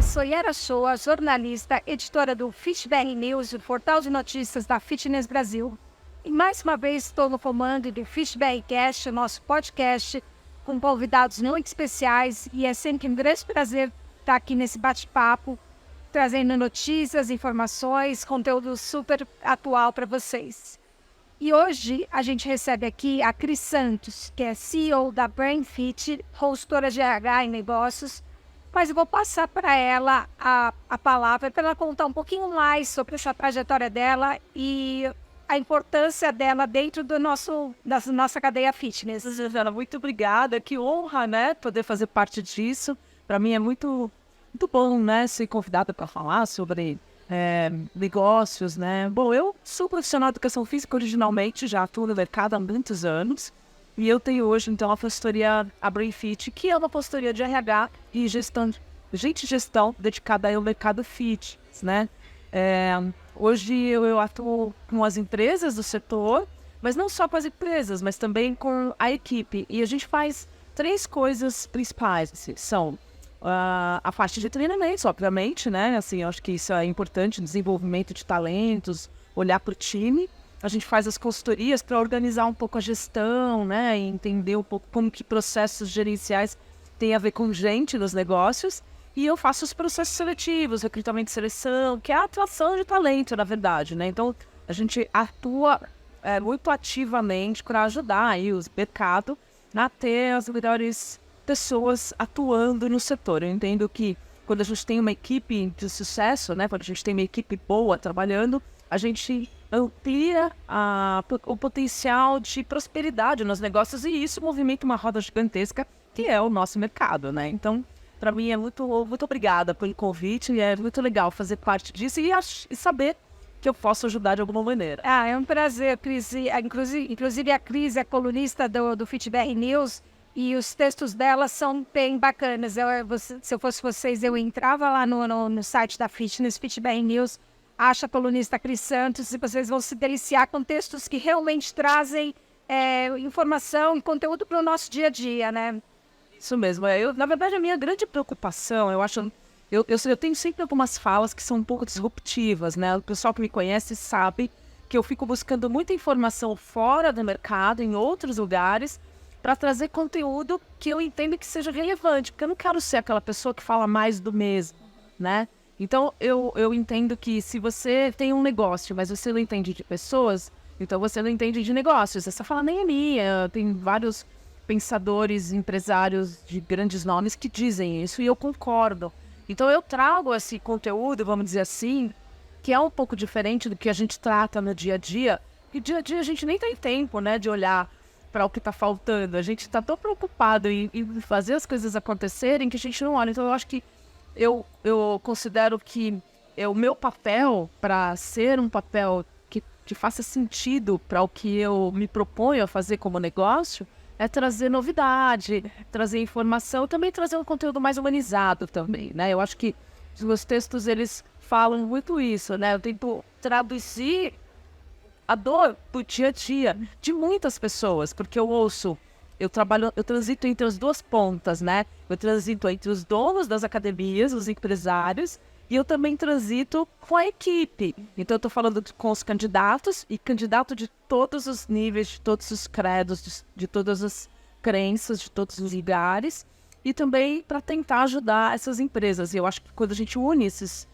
sou Yara Shoa, jornalista, editora do FitBR News, o portal de notícias da Fitness Brasil. E mais uma vez estou no comando do FitBRcast, o nosso podcast, com convidados muito especiais, e é sempre um grande prazer estar aqui nesse bate-papo, trazendo notícias, informações, conteúdo super atual para vocês. E hoje a gente recebe aqui a Cris Santos, que é CEO da BrainFit, consultora de RH em negócios, mas eu vou passar para ela a palavra para ela contar um pouquinho mais sobre essa trajetória dela e a importância dela dentro da nossa cadeia fitness. Ana, muito obrigada, que honra, né, poder fazer parte disso. Para mim é muito bom, né, ser convidada para falar sobre negócios, né. Bom, eu sou profissional de educação física originalmente, já atuo no mercado há muitos anos. E eu tenho hoje, então, a consultoria, a BrainFit, que é uma consultoria de RH e gestão dedicada ao mercado fitness, né? Hoje eu atuo com as empresas do setor, mas não só com as empresas, mas também com a equipe. E a gente faz 3 coisas principais, assim, são a parte de treinamentos, obviamente, né? Assim, eu acho que isso é importante, desenvolvimento de talentos, olhar para o time. A gente faz as consultorias para organizar um pouco a gestão, né, e entender um pouco como que processos gerenciais têm a ver com gente nos negócios. E eu faço os processos seletivos, recrutamento e seleção, que é a atração de talento, na verdade, né? Então, a gente atua muito ativamente para ajudar aí o mercado a ter as melhores pessoas atuando no setor. Eu entendo que quando a gente tem uma equipe de sucesso, né, quando a gente tem uma equipe boa trabalhando, a gente amplia o potencial de prosperidade nos negócios e isso movimenta uma roda gigantesca que é o nosso mercado, né? Então, para mim é muito obrigada pelo convite e é muito legal fazer parte disso e saber que eu posso ajudar de alguma maneira. É um prazer, Cris. Inclusive a Cris é colunista do FitBR News e os textos dela são bem bacanas. Se eu fosse vocês, eu entrava lá no site da Fitness, FitBR News, acha a colunista Cris Santos e vocês vão se deliciar com textos que realmente trazem informação e conteúdo para o nosso dia a dia, né? Isso mesmo. Na verdade, a minha grande preocupação, eu tenho sempre algumas falas que são um pouco disruptivas, né? O pessoal que me conhece sabe que eu fico buscando muita informação fora do mercado, em outros lugares, para trazer conteúdo que eu entendo que seja relevante, porque eu não quero ser aquela pessoa que fala mais do mesmo, né? Então, eu entendo que se você tem um negócio, mas você não entende de pessoas, então você não entende de negócios. Essa fala nem é minha. Tem vários pensadores, empresários de grandes nomes que dizem isso e eu concordo. Então, eu trago esse conteúdo, vamos dizer assim, que é um pouco diferente do que a gente trata no dia a dia. E dia a dia a gente nem tem tempo, né, de olhar para o que está faltando. A gente está tão preocupado em fazer as coisas acontecerem que a gente não olha. Então, eu acho que eu considero que o meu papel, para ser um papel que faça sentido para o que eu me proponho a fazer como negócio, é trazer novidade, trazer informação e também trazer um conteúdo mais humanizado também, né? Eu acho que os meus textos, eles falam muito isso, né? Eu tento traduzir a dor do dia a dia de muitas pessoas, porque eu transito entre as duas pontas, né? Eu transito entre os donos das academias, os empresários, e eu também transito com a equipe. Então, eu estou falando com os candidatos, e candidato de todos os níveis, de todos os credos, de todas as crenças, de todos os lugares, e também para tentar ajudar essas empresas. E eu acho que quando a gente une esses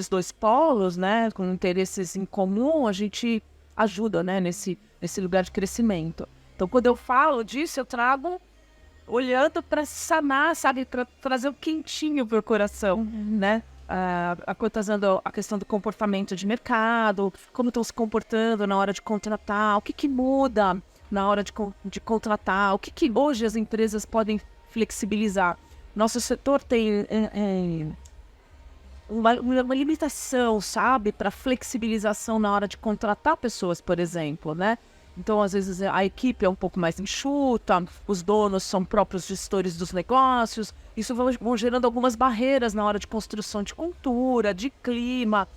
2 polos, né, com interesses em comum, a gente ajuda, né, nesse lugar de crescimento. Então, quando eu falo disso, eu trago olhando para sanar, sabe? Para trazer o quentinho para o coração, né? Trazendo a questão do comportamento de mercado, como estão se comportando na hora de contratar, o que muda na hora de contratar, o que hoje as empresas podem flexibilizar. Nosso setor tem uma limitação, sabe? Para flexibilização na hora de contratar pessoas, por exemplo, né? Então, às vezes, a equipe é um pouco mais enxuta, os donos são próprios gestores dos negócios. Isso vão gerando algumas barreiras na hora de construção de cultura, de clima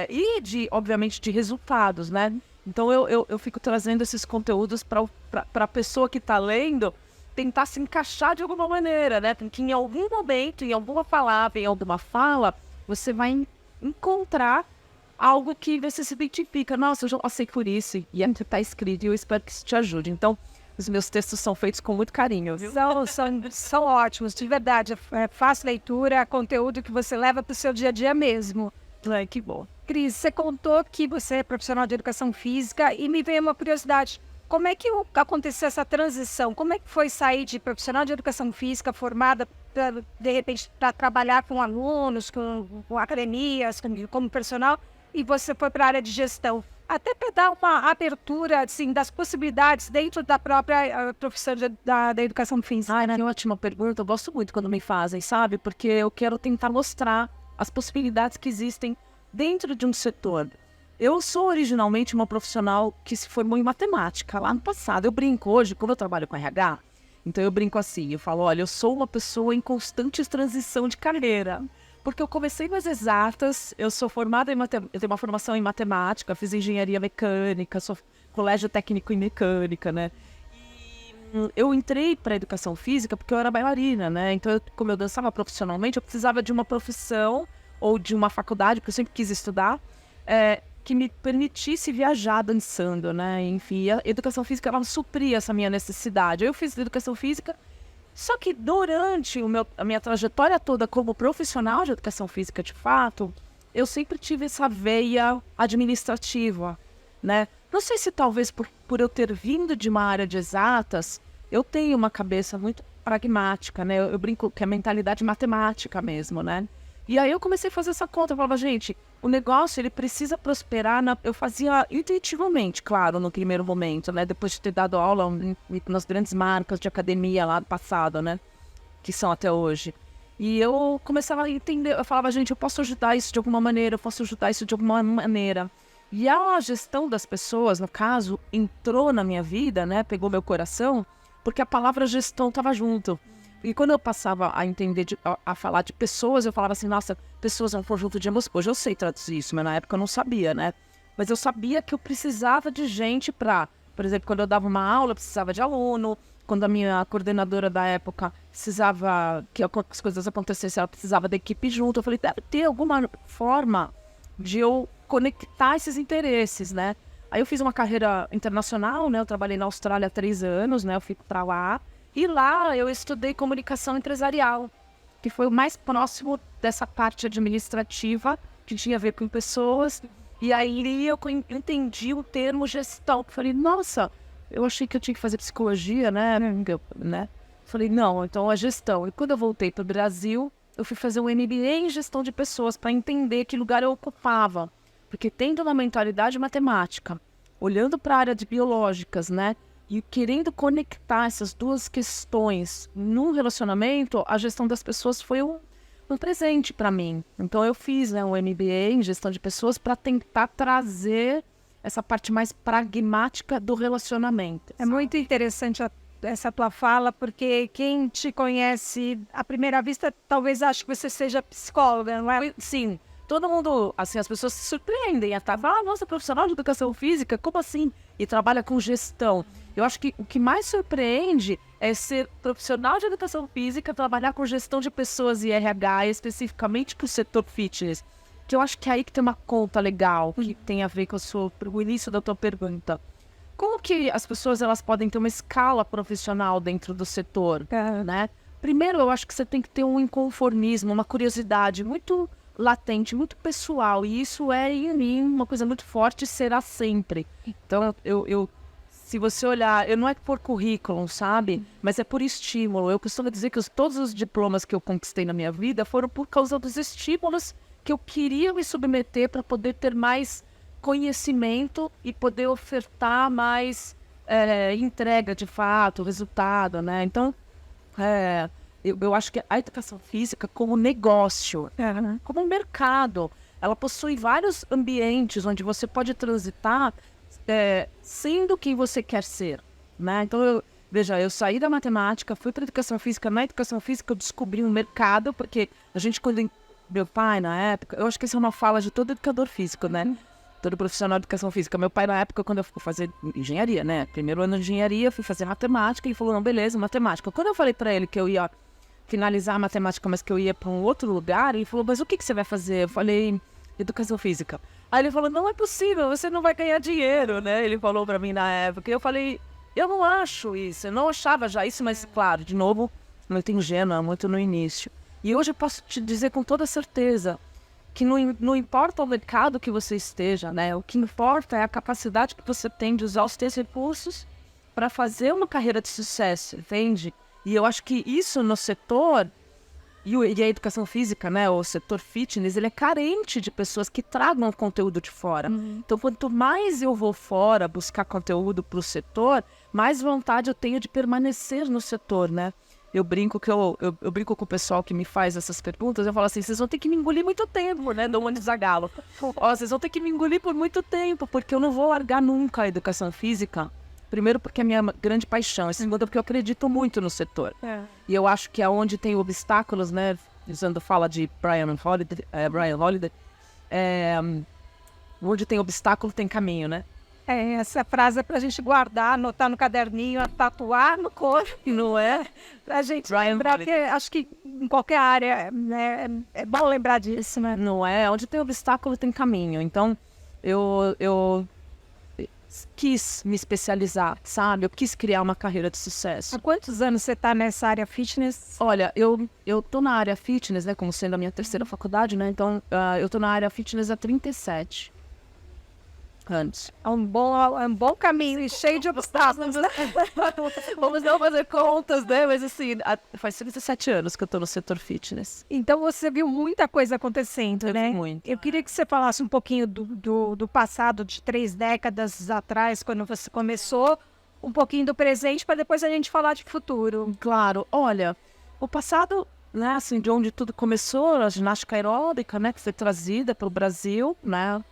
e, obviamente, de resultados, né? Então, eu fico trazendo esses conteúdos para a pessoa que está lendo tentar se encaixar de alguma maneira, né? Porque em algum momento, em alguma palavra, em alguma fala, você vai encontrar algo que você se identifica. Nossa, eu já passei por isso. E está escrito e eu espero que isso te ajude. Então, os meus textos são feitos com muito carinho, viu? São ótimos, de verdade. É fácil leitura, é conteúdo que você leva para o seu dia a dia mesmo. Ai, que bom. Cris, você contou que você é profissional de educação física e me veio uma curiosidade. Como é que aconteceu essa transição? Como é que foi sair de profissional de educação física formada, de repente, para trabalhar com alunos, com academias, como personal, e você foi para a área de gestão? Até para dar uma abertura assim, das possibilidades dentro da própria profissão da educação física. Ai, que ótima pergunta. Eu gosto muito quando me fazem, sabe? Porque eu quero tentar mostrar as possibilidades que existem dentro de um setor. Eu sou originalmente uma profissional que se formou em matemática lá no passado. Eu brinco hoje, como eu trabalho com RH, então eu brinco assim, eu falo, olha, eu sou uma pessoa em constante transição de carreira. Porque eu comecei nas exatas, eu sou formada eu tenho uma formação em matemática, fiz engenharia mecânica, sou colégio técnico em mecânica, né? E eu entrei para educação física porque eu era bailarina, né? Então, como eu dançava profissionalmente, eu precisava de uma profissão ou de uma faculdade, porque eu sempre quis estudar, que me permitisse viajar dançando, né? Enfim, a educação física, ela supria essa minha necessidade. Eu fiz educação física, só que durante a minha trajetória toda como profissional de educação física, de fato, eu sempre tive essa veia administrativa, né? Não sei se talvez por eu ter vindo de uma área de exatas, eu tenho uma cabeça muito pragmática, né? Eu brinco que é mentalidade matemática mesmo, né? E aí eu comecei a fazer essa conta, eu falava, gente, o negócio, ele precisa prosperar, eu fazia intuitivamente, claro, no primeiro momento, né, depois de ter dado aula nas grandes marcas de academia lá do passado, né, que são até hoje. E eu começava a entender, eu falava, gente, eu posso ajudar isso de alguma maneira, eu posso ajudar isso de alguma maneira. E a gestão das pessoas, no caso, entrou na minha vida, né, pegou meu coração, porque a palavra gestão estava junto. E quando eu passava a entender, a falar de pessoas, eu falava assim, nossa, pessoas é um conjunto de emoções. Hoje eu sei traduzir isso, mas na época eu não sabia, né? Mas eu sabia que eu precisava de gente para... Por exemplo, quando eu dava uma aula, eu precisava de aluno. Quando a minha coordenadora da época precisava que as coisas acontecessem, ela precisava da equipe junto. Eu falei, deve ter alguma forma de eu conectar esses interesses, né? Aí eu fiz uma carreira internacional, né? Eu trabalhei na Austrália há 3 anos, né? Eu fui para lá. E lá eu estudei comunicação empresarial, que foi o mais próximo dessa parte administrativa, que tinha a ver com pessoas. E aí eu entendi o termo gestão. Falei, nossa, eu achei que eu tinha que fazer psicologia, né? Falei, não, então é gestão. E quando eu voltei para o Brasil, eu fui fazer um MBA em gestão de pessoas para entender que lugar eu ocupava. Porque tendo uma mentalidade matemática, olhando para a área de biológicas, né? E querendo conectar essas duas questões num relacionamento, a gestão das pessoas foi um presente para mim. Então eu fiz, né, um MBA em gestão de pessoas para tentar trazer essa parte mais pragmática do relacionamento. É muito interessante essa tua fala, porque quem te conhece à primeira vista talvez ache que você seja psicóloga, não é? Sim. Todo mundo, assim, as pessoas se surpreendem até. Falam, nossa, profissional de educação física, como assim? E trabalha com gestão. Eu acho que o que mais surpreende é ser profissional de educação física, trabalhar com gestão de pessoas e RH, especificamente para o setor fitness. Que eu acho que é aí que tem uma conta legal, que tem a ver com o início da tua pergunta. Como que as pessoas elas podem ter uma escala profissional dentro do setor, né? Primeiro, eu acho que você tem que ter um inconformismo, uma curiosidade muito latente, muito pessoal, e isso é em mim uma coisa muito forte e será sempre. Então, se você olhar, eu não é por currículo, sabe? Mas é por estímulo. Eu costumo dizer que todos os diplomas que eu conquistei na minha vida foram por causa dos estímulos que eu queria me submeter para poder ter mais conhecimento e poder ofertar mais entrega de fato, resultado, né? Então, eu acho que a educação física como negócio, como um mercado, ela possui vários ambientes onde você pode transitar sendo quem você quer ser, né? Então, veja, eu saí da matemática, fui para a educação física. Na educação física eu descobri um mercado, porque a gente, quando meu pai, na época, eu acho que essa é uma fala de todo educador físico, né? todo profissional de educação física. Meu pai, na época, quando eu fui fazer engenharia, né? Primeiro ano de engenharia, fui fazer matemática e falou, não, beleza, matemática. Quando eu falei pra ele que eu ia finalizar a matemática, mas que eu ia pra um outro lugar, ele falou, mas o que você vai fazer? Eu falei, educação física. Aí ele falou, não é possível, você não vai ganhar dinheiro, né? Ele falou pra mim na época. E eu falei, eu não acho isso, eu não achava já isso, mas claro, de novo, muito ingênua, muito no início. E hoje eu posso te dizer com toda certeza que não importa o mercado que você esteja, né? O que importa é a capacidade que você tem de usar os seus recursos para fazer uma carreira de sucesso, entende? E eu acho que isso no setor, e a educação física, né? O setor fitness, ele é carente de pessoas que tragam conteúdo de fora. Então, quanto mais eu vou fora buscar conteúdo para o setor, mais vontade eu tenho de permanecer no setor, né? Eu brinco eu brinco com o pessoal que me faz essas perguntas, eu falo assim, vocês vão ter que me engolir muito tempo, né? Dou uma de Zagalo. Ó, vocês vão ter que me engolir por muito tempo, porque eu não vou largar nunca a educação física. Primeiro porque é a minha grande paixão, e segundo porque eu acredito muito no setor. E eu acho que é onde tem obstáculos, né? Usando fala de Brian Holiday, onde tem obstáculo tem caminho, né? Essa frase é pra gente guardar, anotar no caderninho, tatuar no corpo, não é? Pra gente lembrar, porque acho que em qualquer área, né, é bom lembrar disso, né? Não é? Onde tem obstáculo tem caminho. Então, eu quis me especializar, sabe? Eu quis criar uma carreira de sucesso. Há quantos anos você tá nessa área fitness? Olha, eu tô na área fitness, né? Como sendo a minha terceira faculdade, né? Então, eu tô na área fitness há 37 anos. É um bom caminho e cheio de obstáculos, né? Vamos não fazer contas, né? Mas assim, faz 37 anos que eu tô no setor fitness. Então você viu muita coisa acontecendo, né? Muito. Eu queria que você falasse um pouquinho do passado, de 3 décadas atrás, quando você começou, um pouquinho do presente, para depois a gente falar de futuro. Claro, olha, o passado, né, assim, de onde tudo começou, a ginástica aeróbica, né, que foi trazida pelo Brasil, né,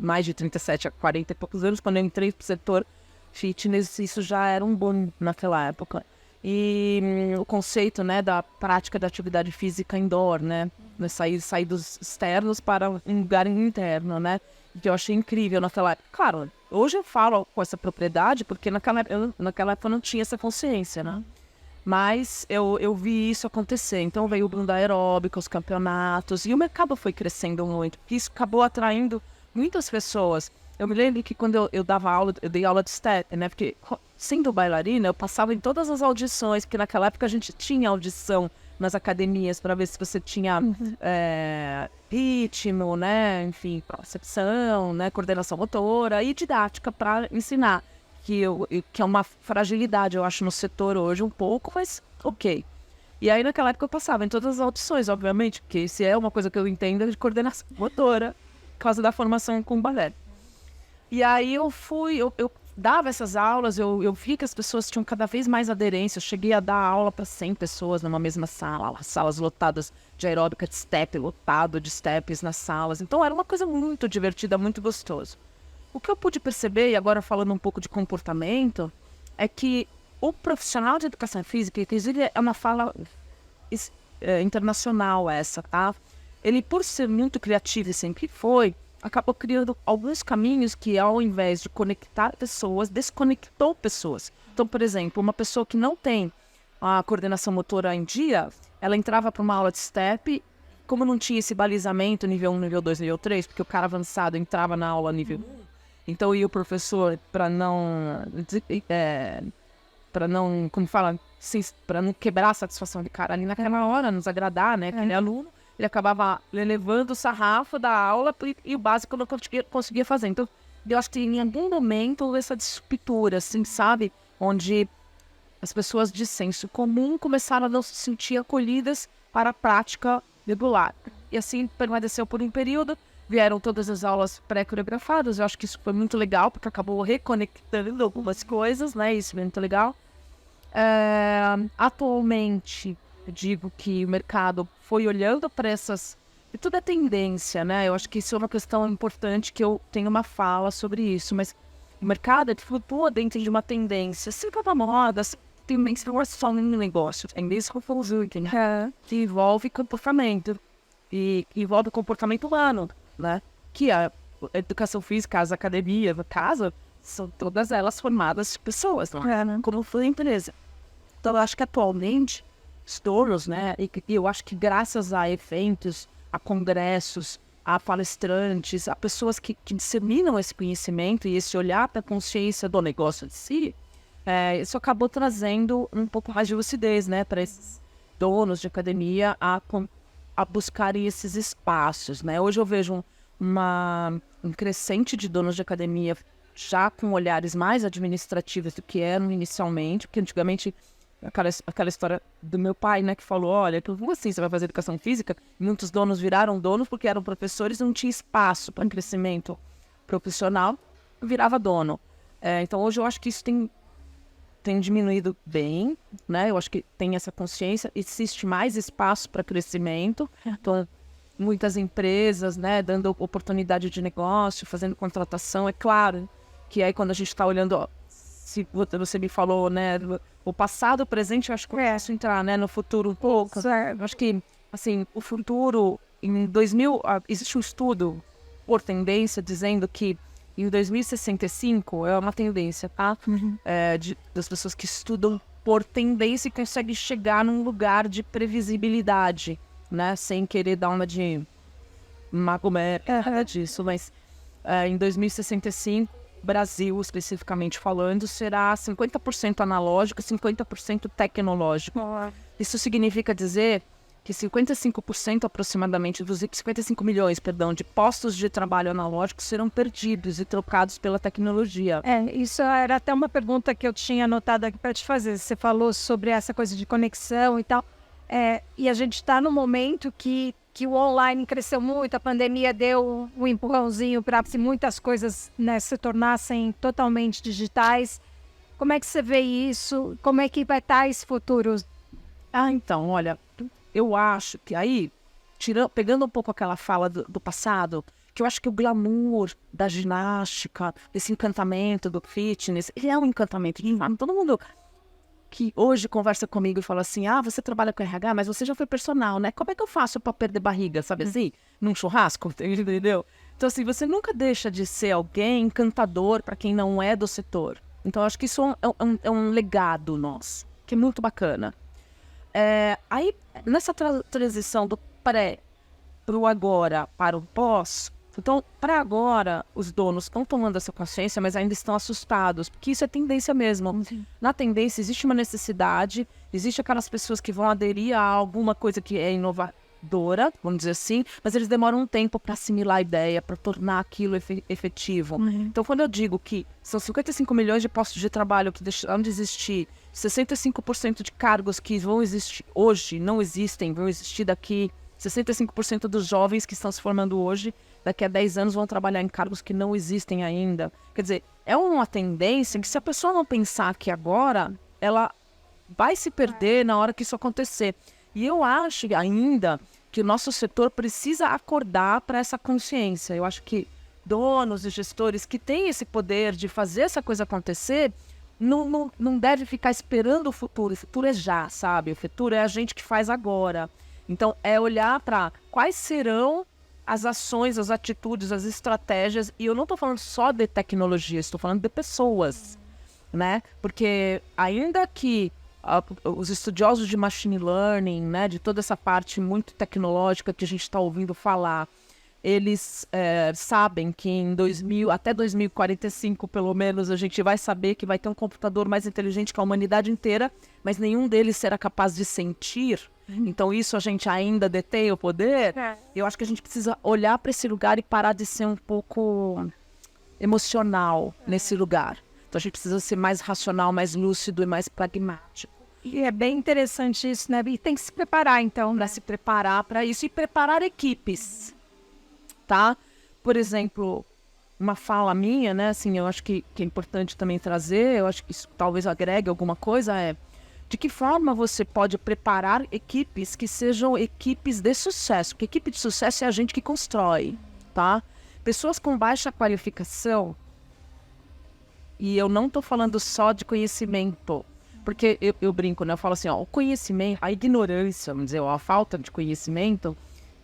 mais de 37 a 40 e poucos anos, quando eu entrei pro setor fitness, isso já era um boom naquela época. E o conceito, né, da prática da atividade física indoor, né, sair dos externos para um lugar interno, né, que eu achei incrível naquela época. Claro, hoje eu falo com essa propriedade, porque naquela época eu não tinha essa consciência, né. Mas eu vi isso acontecer. Então veio o boom da aeróbica, os campeonatos, e o mercado foi crescendo muito. Isso acabou atraindo muitas pessoas. Eu me lembro que quando eu dava aula, eu dei aula de step, né? Porque sendo bailarina, eu passava em todas as audições, porque naquela época a gente tinha audição nas academias para ver se você tinha ritmo, né? Enfim, percepção, né? Coordenação motora e didática para ensinar. Que é uma fragilidade, eu acho, no setor hoje um pouco, mas ok. E aí naquela época eu passava em todas as audições, obviamente, porque se é uma coisa que eu entendo é de coordenação motora, por causa da formação com balé. E aí eu dava essas aulas, eu vi que as pessoas tinham cada vez mais aderência, eu cheguei a dar aula para 100 pessoas numa mesma sala, salas lotadas de aeróbica de step, lotado de steps nas salas, então era uma coisa muito divertida, muito gostoso. O que eu pude perceber, e agora falando um pouco de comportamento, é que o profissional de educação física, inclusive é uma fala internacional essa, tá? Ele, por ser muito criativo e sempre foi, acabou criando alguns caminhos que, ao invés de conectar pessoas, desconectou pessoas. Então, por exemplo, uma pessoa que não tem a coordenação motora em dia, ela entrava para uma aula de step, como não tinha esse balizamento nível 1, nível 2, nível 3, porque o cara avançado entrava na aula nível 1, então ia o professor para não, como fala, para não quebrar a satisfação do cara ali naquela hora, nos agradar, né, aquele aluno, ele acabava elevando o sarrafo da aula e o básico não conseguia fazer. Então, eu acho que em algum momento houve essa disruptura, assim, sabe? Onde as pessoas de senso comum começaram a não se sentir acolhidas para a prática regular. E assim permaneceu por um período, vieram todas as aulas pré-coreografadas, eu acho que isso foi muito legal, porque acabou reconectando algumas coisas, né? Isso é muito legal. Atualmente, eu digo que o mercado foi olhando para essas... E tudo é tendência, né? Eu acho que isso é uma questão importante, que eu tenho uma fala sobre isso, mas o mercado flutua dentro de uma tendência. Sempre uma moda, tendência não é só um negócio, tendência é um conjunto, né? Que envolve comportamento, e envolve comportamento humano, né? Que é educação física, as academias, no caso, são todas elas formadas de pessoas, não é? Como foi a empresa. Então, eu acho que atualmente, os donos, né, e eu acho que graças a eventos, a congressos, a palestrantes, a pessoas que disseminam esse conhecimento e esse olhar para a consciência do negócio em si, isso acabou trazendo um pouco mais de lucidez, né, para esses donos de academia a buscarem esses espaços, né? Hoje eu vejo um crescente de donos de academia já com olhares mais administrativos do que eram inicialmente, porque antigamente aquela história do meu pai, né, que falou, olha, como assim você vai fazer educação física? E muitos donos viraram donos porque eram professores e não tinha espaço para crescimento profissional, virava dono. Então hoje eu acho que isso tem diminuído bem, né? Eu acho que tem essa consciência, existe mais espaço para crescimento, então muitas empresas, né, dando oportunidade de negócio, fazendo contratação, é claro que aí quando a gente está olhando, ó, se você me falou, né, o passado, o presente, eu acho que eu posso entrar, né, no futuro um pouco. Eu acho que, assim, o futuro, em 2000, existe um estudo por tendência dizendo que em 2065 é uma tendência, tá? Das pessoas que estudam por tendência e conseguem chegar num lugar de previsibilidade, né? Sem querer dar uma de Magomé disso, mas em 2065, Brasil, especificamente falando, será 50% analógico e 50% tecnológico. Isso significa dizer que 55% aproximadamente, 55 milhões, perdão, de postos de trabalho analógicos serão perdidos e trocados pela tecnologia. Isso era até uma pergunta que eu tinha anotado aqui para te fazer. Você falou sobre essa coisa de conexão e tal. E a gente está no momento que o online cresceu muito, a pandemia deu um empurrãozinho para muitas coisas, né, se tornassem totalmente digitais. Como é que você vê isso? Como é que vai estar esse futuro? Então, olha, eu acho que aí, pegando um pouco aquela fala do passado, que eu acho que o glamour da ginástica, esse encantamento do fitness, ele é um encantamento de fato. Todo mundo que hoje conversa comigo e fala assim, você trabalha com RH, mas você já foi personal, né? Como é que eu faço para perder barriga, sabe assim? Num churrasco, entendeu? Então, assim, você nunca deixa de ser alguém encantador para quem não é do setor. Então, eu acho que isso é um legado nosso, que é muito bacana. Aí, nessa transição do pré para o agora, para o pós, então, para agora, os donos estão tomando essa consciência, mas ainda estão assustados, porque isso é tendência mesmo. Sim. Na tendência, existe uma necessidade, existe aquelas pessoas que vão aderir a alguma coisa que é inovadora, vamos dizer assim, mas eles demoram um tempo para assimilar a ideia, para tornar aquilo efetivo. Então, quando eu digo que são 55 milhões de postos de trabalho que deixaram de existir, 65% de cargos que vão existir hoje, não existem, vão existir daqui, 65% dos jovens que estão se formando hoje, daqui a 10 anos vão trabalhar em cargos que não existem ainda. Quer dizer, é uma tendência que se a pessoa não pensar aqui agora, ela vai se perder na hora que isso acontecer. E eu acho ainda que o nosso setor precisa acordar para essa consciência. Eu acho que donos e gestores que têm esse poder de fazer essa coisa acontecer, não deve ficar esperando o futuro. O futuro é já, sabe? O futuro é a gente que faz agora. Então, é olhar para quais serão as ações, as atitudes, as estratégias, e eu não estou falando só de tecnologia, estou falando de pessoas, né? Porque ainda que os estudiosos de machine learning, né, de toda essa parte muito tecnológica que a gente está ouvindo falar, eles sabem que até 2045, pelo menos, a gente vai saber que vai ter um computador mais inteligente que a humanidade inteira, mas nenhum deles será capaz de sentir. Então isso a gente ainda detém o poder. Eu acho que a gente precisa olhar para esse lugar e parar de ser um pouco emocional nesse lugar. Então a gente precisa ser mais racional, mais lúcido e mais pragmático. E é bem interessante isso, né? E tem que se preparar, então, para se preparar para isso e preparar equipes, tá? Por exemplo, uma fala minha, né? Assim, eu acho que é importante também trazer, eu acho que isso talvez agregue alguma coisa, de que forma você pode preparar equipes que sejam equipes de sucesso? Porque equipe de sucesso é a gente que constrói, tá? Pessoas com baixa qualificação, e eu não estou falando só de conhecimento, porque eu brinco, né? Eu falo assim, o conhecimento, a ignorância, vamos dizer, a falta de conhecimento,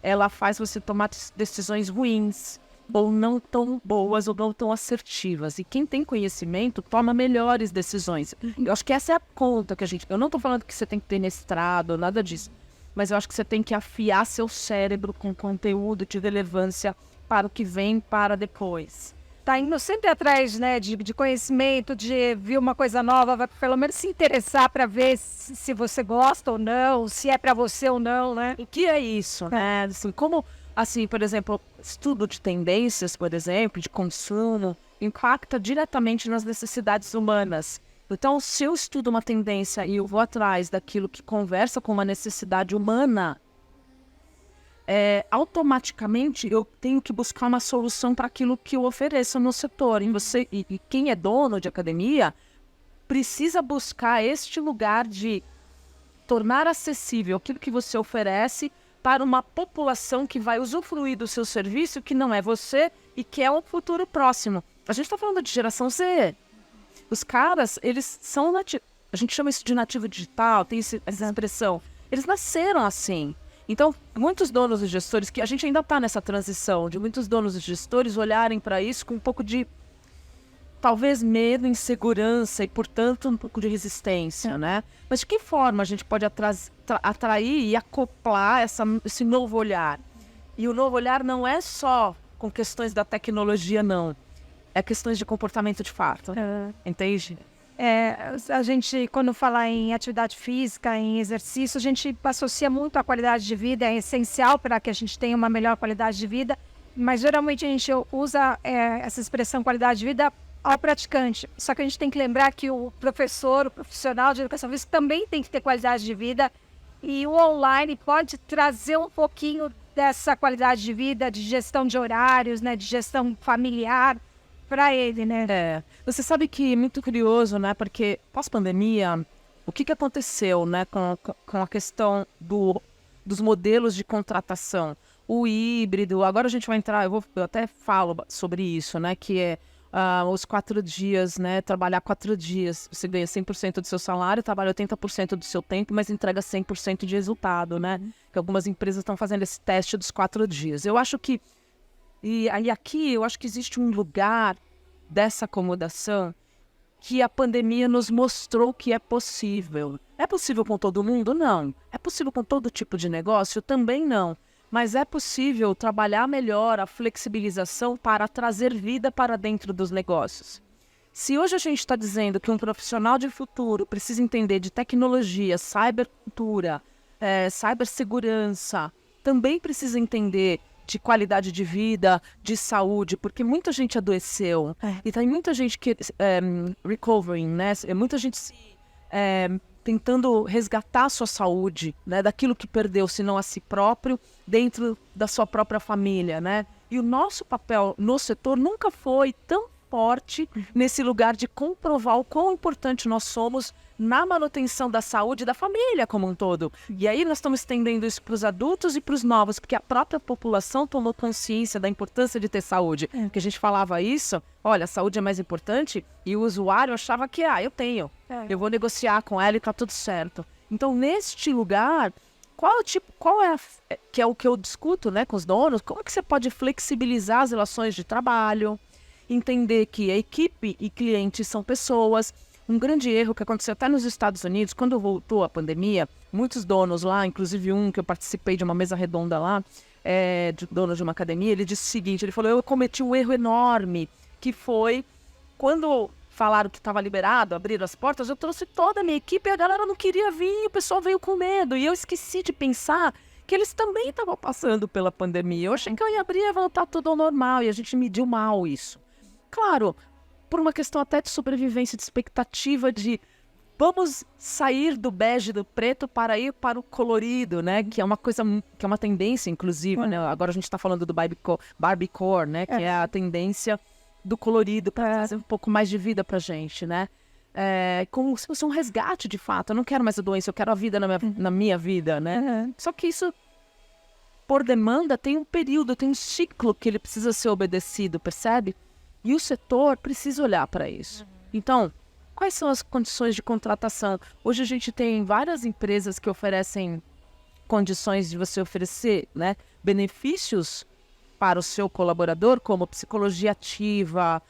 ela faz você tomar decisões ruins. ou não tão boas, ou não tão assertivas. E quem tem conhecimento toma melhores decisões. Eu acho que essa é a conta que a gente... Eu não estou falando que você tem que ter mestrado, nada disso. Mas eu acho que você tem que afiar seu cérebro com conteúdo de relevância para o que vem para depois. Tá indo sempre atrás, né, de conhecimento, de ver uma coisa nova, vai pelo menos se interessar para ver se você gosta ou não, se é para você ou não, né? O que é isso, né? Assim, como, assim, por exemplo, estudo de tendências, por exemplo, de consumo, impacta diretamente nas necessidades humanas. Então, se eu estudo uma tendência e eu vou atrás daquilo que conversa com uma necessidade humana, automaticamente eu tenho que buscar uma solução para aquilo que eu ofereço no setor. E quem é dono de academia precisa buscar este lugar de tornar acessível aquilo que você oferece para uma população que vai usufruir do seu serviço, que não é você e que é um futuro próximo. A gente está falando de geração Z. Os caras, eles são nativos. A gente chama isso de nativo digital, tem essa expressão. Eles nasceram assim. Então, muitos donos e gestores, que a gente ainda está nessa transição, de muitos donos e gestores olharem para isso com um pouco de, talvez, medo, insegurança e, portanto, um pouco de resistência, né? Mas de que forma a gente pode atrair e acoplar esse novo olhar? E o novo olhar não é só com questões da tecnologia, não. É questões de comportamento de fato. Entende? A gente, quando fala em atividade física, em exercício, a gente associa muito a qualidade de vida, é essencial para que a gente tenha uma melhor qualidade de vida, mas geralmente a gente usa essa expressão qualidade de vida ao praticante. Só que a gente tem que lembrar que o professor, o profissional de educação física também tem que ter qualidade de vida, e o online pode trazer um pouquinho dessa qualidade de vida, de gestão de horários, né, de gestão familiar, para ele, né? Você sabe que é muito curioso, né? Porque pós-pandemia, o que aconteceu, né? Com a questão dos modelos de contratação, o híbrido. Agora a gente vai entrar, eu até falo sobre isso, né? Que é os 4 dias, né? Trabalhar 4 dias. Você ganha 100% do seu salário, trabalha 80% do seu tempo, mas entrega 100% de resultado, né? Que algumas empresas estão fazendo esse teste dos 4 dias. Eu acho que E aí aqui eu acho que existe um lugar dessa acomodação que a pandemia nos mostrou que é possível. É possível com todo mundo? Não. É possível com todo tipo de negócio? Também não. Mas é possível trabalhar melhor a flexibilização para trazer vida para dentro dos negócios. Se hoje a gente está dizendo que um profissional de futuro precisa entender de tecnologia, cybercultura, cibersegurança, também precisa entender de qualidade de vida, de saúde, porque muita gente adoeceu. E tem muita gente que recovering, né? Muita gente tentando resgatar a sua saúde, né? Daquilo que perdeu, se não a si próprio, dentro da sua própria família, né? E o nosso papel no setor nunca foi tão forte nesse lugar de comprovar o quão importante nós somos na manutenção da saúde da família como um todo. E aí nós estamos estendendo isso para os adultos e para os novos, porque a própria população tomou consciência da importância de ter saúde. Que a gente falava isso, olha, a saúde é mais importante, e o usuário achava que, eu tenho, eu vou negociar com ela e tá tudo certo. Então, neste lugar, que é o que eu discuto, né, com os donos, como é que você pode flexibilizar as relações de trabalho, entender que a equipe e clientes são pessoas. Um grande erro que aconteceu até nos Estados Unidos, quando voltou a pandemia, muitos donos lá, inclusive um que eu participei de uma mesa redonda lá, dono de uma academia, ele disse o seguinte, ele falou, eu cometi um erro enorme, que foi, quando falaram que estava liberado, abriram as portas, eu trouxe toda a minha equipe e a galera não queria vir, o pessoal veio com medo, e eu esqueci de pensar que eles também estavam passando pela pandemia. Eu achei que eu ia abrir e ia voltar tudo ao normal, e a gente mediu mal isso. Claro, por uma questão até de sobrevivência, de expectativa de vamos sair do bege, do preto, para ir para o colorido, né? Que é uma coisa, que é uma tendência, inclusive, né? Agora a gente está falando do Barbiecore, né? Que é a tendência do colorido para trazer um pouco mais de vida pra gente, né? Como se fosse um resgate, de fato. Eu não quero mais a doença, eu quero a vida na minha vida, né? Só que isso, por demanda, tem um período, tem um ciclo que ele precisa ser obedecido, percebe? E o setor precisa olhar para isso. Então, quais são as condições de contratação? Hoje a gente tem várias empresas que oferecem condições de você oferecer, né, benefícios para o seu colaborador, como psicologia ativa,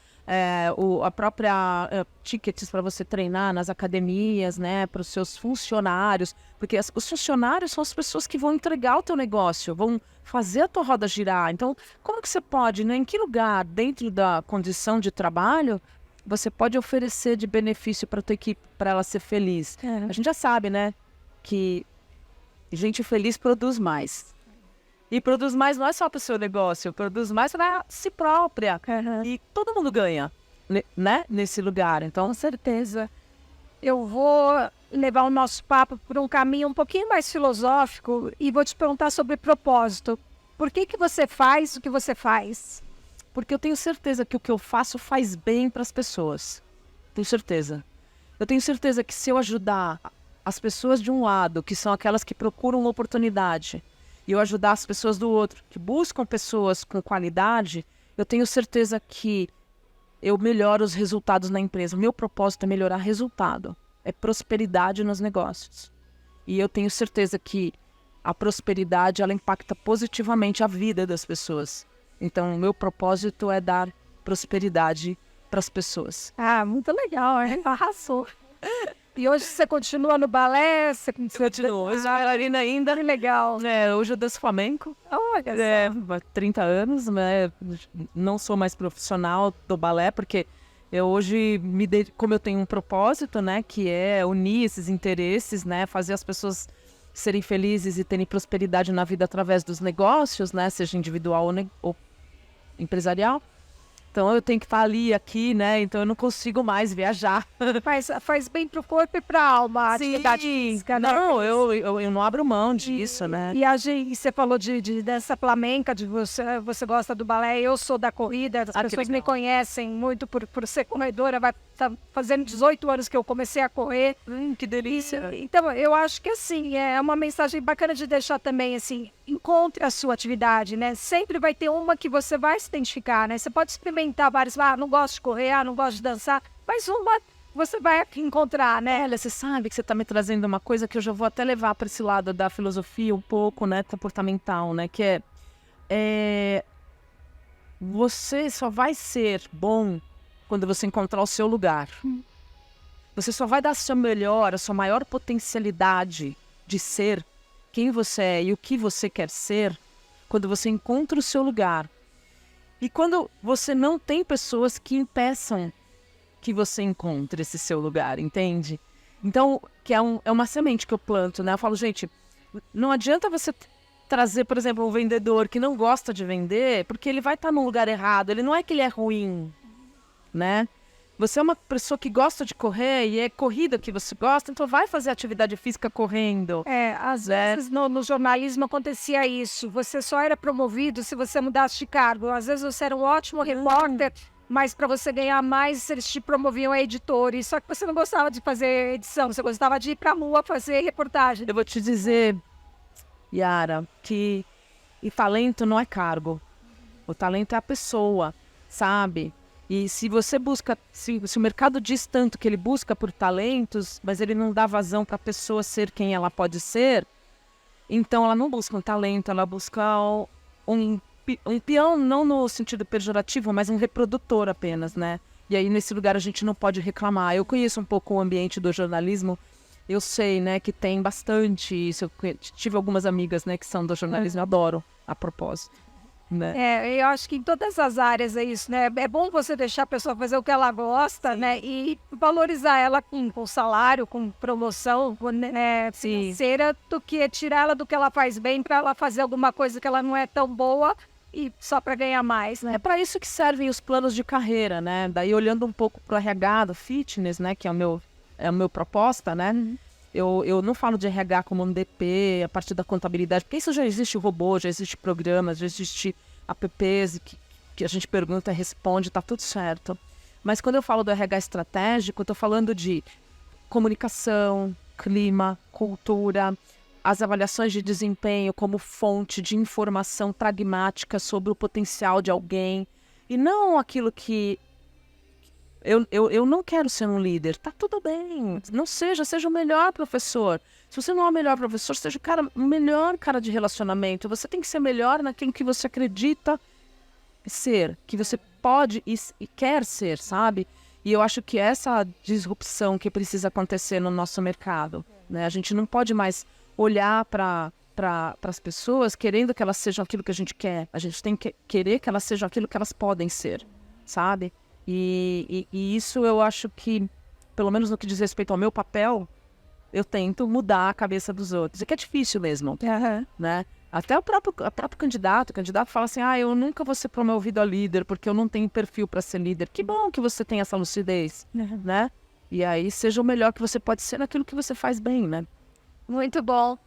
a própria tickets para você treinar nas academias, né, para os seus funcionários, porque os funcionários são as pessoas que vão entregar o teu negócio, vão fazer a tua roda girar. Então, como que você pode, né, em que lugar, dentro da condição de trabalho, você pode oferecer de benefício para a tua equipe, para ela ser feliz? A gente já sabe, né, que gente feliz produz mais. E produz mais não é só para o seu negócio, produz mais para si própria. E todo mundo ganha, né, nesse lugar. Então, com certeza. Eu vou levar o nosso papo por um caminho um pouquinho mais filosófico e vou te perguntar sobre propósito. Por que você faz o que você faz? Porque eu tenho certeza que o que eu faço faz bem para as pessoas. Tenho certeza. Eu tenho certeza que se eu ajudar as pessoas de um lado, que são aquelas que procuram uma oportunidade, e eu ajudar as pessoas do outro, que buscam pessoas com qualidade, eu tenho certeza que eu melhoro os resultados na empresa. O meu propósito é melhorar resultado, é prosperidade nos negócios. E eu tenho certeza que a prosperidade, ela impacta positivamente a vida das pessoas. Então, o meu propósito é dar prosperidade para as pessoas. Ah, muito legal, hein? Arrasou. E hoje você continua no balé? Você continua. Hoje bailarina ainda. Que legal. Hoje eu danço flamenco. Olha há 30 anos, né? Não sou mais profissional do balé, porque eu hoje, como eu tenho um propósito, né? Que é unir esses interesses, né? Fazer as pessoas serem felizes e terem prosperidade na vida através dos negócios, né? Seja individual ou empresarial. Então eu tenho que estar ali, aqui, né? Então eu não consigo mais viajar. Faz bem pro corpo e pra alma a atividade física, né? Não, eu não abro mão disso, né? E você falou de dança flamenca, você gosta do balé, eu sou da corrida, as pessoas me conhecem muito por ser corredora, vai estar fazendo 18 anos que eu comecei a correr. Que delícia! Então, eu acho que assim, é uma mensagem bacana de deixar também, assim, encontre a sua atividade, né? Sempre vai ter uma que você vai se identificar, né? Você pode experimentar várias, não gosto de correr, não gosto de dançar, mas uma você vai encontrar, né? Olha, você sabe que você está me trazendo uma coisa que eu já vou até levar para esse lado da filosofia um pouco, né, comportamental, né, que você só vai ser bom quando você encontrar o seu lugar. Você só vai dar seu melhor, a sua maior potencialidade de ser quem você é e o que você quer ser quando você encontra o seu lugar. E quando você não tem pessoas que impeçam que você encontre esse seu lugar, entende? Então, que é uma semente que eu planto, né? Eu falo, gente, não adianta você trazer, por exemplo, um vendedor que não gosta de vender, porque ele vai estar no lugar errado. Ele não é que ele é ruim, né? Você é uma pessoa que gosta de correr e é corrida que você gosta, então vai fazer atividade física correndo. Às vezes no jornalismo acontecia isso. Você só era promovido se você mudasse de cargo. Às vezes você era um ótimo repórter, mas para você ganhar mais, eles te promoviam a editores. Só que você não gostava de fazer edição, você gostava de ir para a rua fazer reportagem. Eu vou te dizer, Yara, que o talento não é cargo. O talento é a pessoa, sabe? E se você busca, se o mercado diz tanto que ele busca por talentos, mas ele não dá vazão para a pessoa ser quem ela pode ser, então ela não busca um talento, ela busca um peão, não no sentido pejorativo, mas um reprodutor apenas, né? E aí nesse lugar a gente não pode reclamar. Eu conheço um pouco o ambiente do jornalismo, eu sei, né, que tem bastante isso. Eu tive algumas amigas, né, que são do jornalismo, eu adoro, a propósito. Né? Eu acho que em todas as áreas é isso, né? É bom você deixar a pessoa fazer o que ela gosta, né? E valorizar ela com salário, com promoção, né, financeira, do que tirar ela do que ela faz bem para ela fazer alguma coisa que ela não é tão boa e só para ganhar mais, né? É para isso que servem os planos de carreira, né? Daí olhando um pouco para o RH do fitness, né? Que é a meu proposta, né? Eu não falo de RH como um DP, a partir da contabilidade, porque isso já existe robô, já existe programas, já existe apps que a gente pergunta e responde, tá tudo certo. Mas quando eu falo do RH estratégico, eu tô falando de comunicação, clima, cultura, as avaliações de desempenho como fonte de informação pragmática sobre o potencial de alguém, e não aquilo que eu não quero ser um líder. Tá tudo bem. Não seja o melhor professor. Se você não é o melhor professor, seja o melhor cara de relacionamento. Você tem que ser melhor naquilo que você acredita ser, que você pode e quer ser, sabe? E eu acho que essa disrupção que precisa acontecer no nosso mercado, né? A gente não pode mais olhar para as pessoas querendo que elas sejam aquilo que a gente quer. A gente tem que querer que elas sejam aquilo que elas podem ser, sabe? E isso eu acho que, pelo menos no que diz respeito ao meu papel, eu tento mudar a cabeça dos outros. E que é difícil mesmo, né? Até o próprio candidato, o candidato fala assim, eu nunca vou ser promovido a líder porque eu não tenho perfil para ser líder. Que bom que você tem essa lucidez, né? E aí seja o melhor que você pode ser naquilo que você faz bem, né? Muito bom.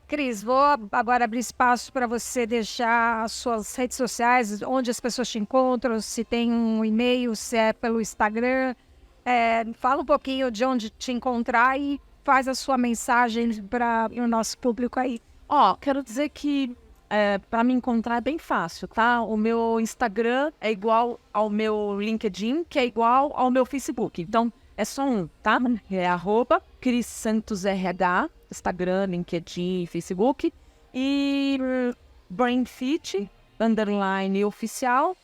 Cris, vou agora abrir espaço para você deixar as suas redes sociais, onde as pessoas te encontram, se tem um e-mail, se é pelo Instagram. Fala um pouquinho de onde te encontrar e faz a sua mensagem para o nosso público aí. Quero dizer que para me encontrar é bem fácil, tá? O meu Instagram é igual ao meu LinkedIn, que é igual ao meu Facebook. Então, é só um, tá? É @CrisSantosRH, Instagram, LinkedIn, Facebook. E BrainFit, _oficial,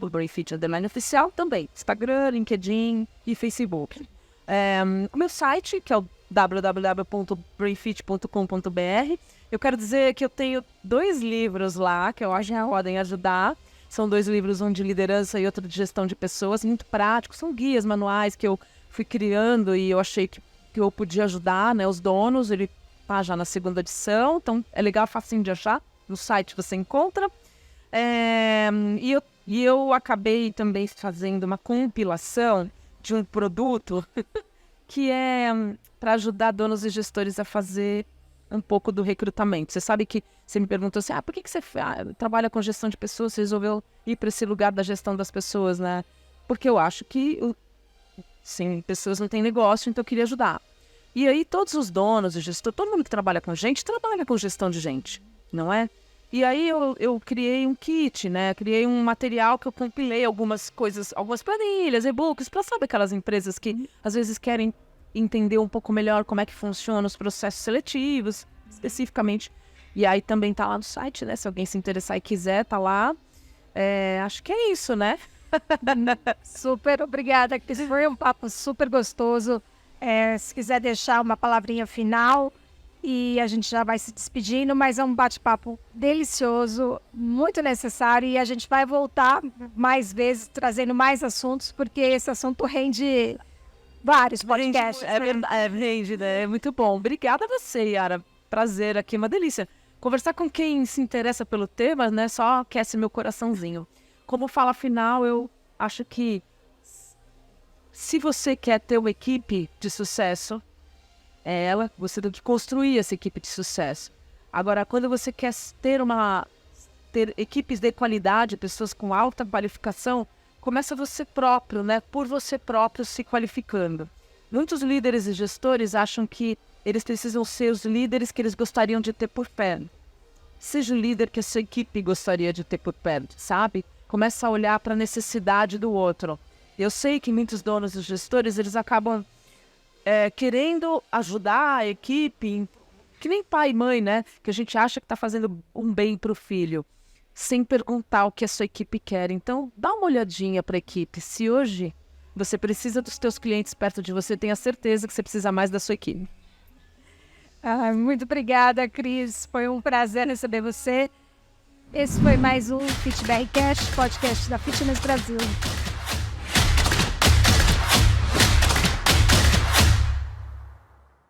@BrainFit, _oficial também. Instagram, LinkedIn e Facebook. O meu site, que é o www.brainfit.com.br. Eu quero dizer que eu tenho 2 livros lá que eu acho que podem ajudar. São 2 livros, um de liderança e outro de gestão de pessoas, muito práticos. São guias, manuais que eu fui criando e eu achei que eu podia ajudar, né, os donos. Ele tá já na 2ª edição, então é legal, facinho de achar. No site você encontra. E eu acabei também fazendo uma compilação de um produto que é para ajudar donos e gestores a fazer um pouco do recrutamento. Você sabe que você me perguntou assim, por que você trabalha com gestão de pessoas, você resolveu ir para esse lugar da gestão das pessoas, né? Porque eu acho que, sim, pessoas não têm negócio, então eu queria ajudar. E aí todos os donos e gestores, todo mundo que trabalha com gente, trabalha com gestão de gente, não é? E aí eu criei um kit, né? Criei um material que eu compilei algumas coisas, algumas planilhas, e-books, para saber aquelas empresas que às vezes querem entender um pouco melhor como é que funcionam os processos seletivos, especificamente. E aí também tá lá no site, né? Se alguém se interessar e quiser, tá lá. Acho que é isso, né? Super obrigada, Cris. Foi um papo super gostoso. Se quiser deixar uma palavrinha final e a gente já vai se despedindo, mas é um bate-papo delicioso, muito necessário, e a gente vai voltar mais vezes trazendo mais assuntos, porque esse assunto rende vários podcasts. Rende, né? É muito bom. Obrigada a você, Yara. Prazer aqui, uma delícia. Conversar com quem se interessa pelo tema, né? Só aquece meu coraçãozinho. Como fala final, eu acho que se você quer ter uma equipe de sucesso, você tem que construir essa equipe de sucesso. Agora, quando você quer ter equipes de qualidade, pessoas com alta qualificação, começa você próprio, né? Por você próprio se qualificando. Muitos líderes e gestores acham que eles precisam ser os líderes que eles gostariam de ter por perto. Seja o líder que a sua equipe gostaria de ter por perto, sabe? Começa a olhar para a necessidade do outro. Eu sei que muitos donos e gestores, eles acabam querendo ajudar a equipe, que nem pai e mãe, né? Que a gente acha que está fazendo um bem para o filho, sem perguntar o que a sua equipe quer. Então, dá uma olhadinha para a equipe. Se hoje você precisa dos teus clientes perto de você, tenha certeza que você precisa mais da sua equipe. Muito obrigada, Cris. Foi um prazer receber você. Esse foi mais um Feedback Cast, podcast da Fitness Brasil.